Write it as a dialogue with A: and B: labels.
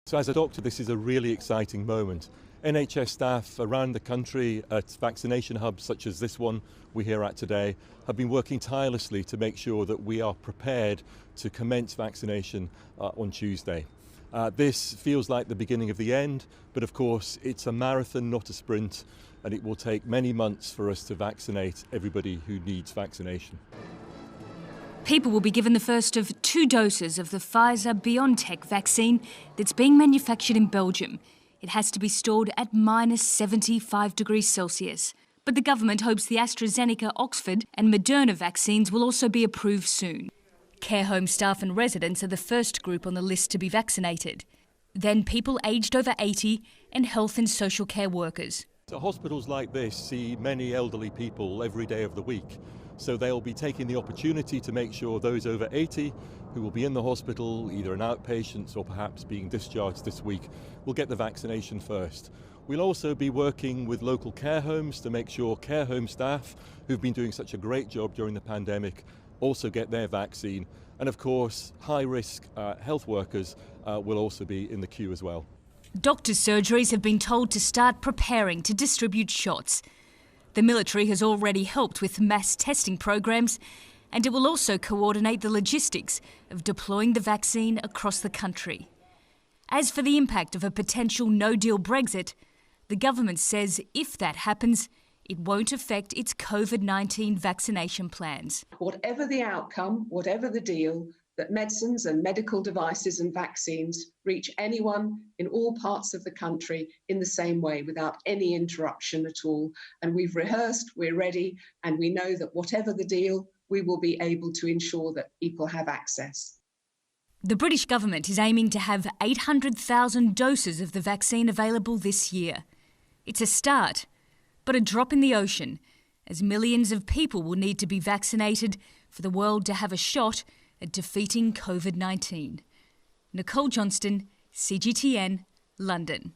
A: So as a doctor, this is a really exciting moment. NHS staff around the country at vaccination hubs such as this one we're here at today have been working tirelessly to make sure that we are prepared to commence vaccination on Tuesday. This feels like the beginning of the end, but of course it's a marathon, not a sprint, and it will take many months for us to vaccinate everybody who needs vaccination.
B: People will be given the first of 2 doses of the Pfizer-BioNTech vaccine that's being manufactured in Belgium. It has to be stored at minus 75 degrees Celsius. But the government hopes the AstraZeneca, Oxford and Moderna vaccines will also be approved soon. Care home staff and residents are the first group on the list to be vaccinated. Then people aged over 80 and health and social care workers.
A: So hospitals like this see many elderly people every day of the week. So they'll be taking the opportunity to make sure those over 80 who will be in the hospital, either in outpatients or perhaps being discharged this week, will get the vaccination first. We'll also be working with local care homes to make sure care home staff who've been doing such a great job during the pandemic also get their vaccine. And of course, high-risk health workers will also be in the queue as well.
B: Doctors' surgeries have been told to start preparing to distribute shots. The military has already helped with mass testing programs, and it will also coordinate the logistics of deploying the vaccine across the country. As for the impact of a potential no-deal Brexit, the government says if that happens, it won't affect its COVID-19 vaccination plans.
C: Whatever the outcome, whatever the deal, that medicines and medical devices and vaccines reach anyone in all parts of the country in the same way without any interruption at all. And we've rehearsed, we're ready, and we know that whatever the deal, we will be able to ensure that people have access.
B: The British government is aiming to have 800,000 doses of the vaccine available this year. It's a start, but a drop in the ocean, as millions of people will need to be vaccinated for the world to have a shot at defeating COVID-19. Nicole Johnston, CGTN, London.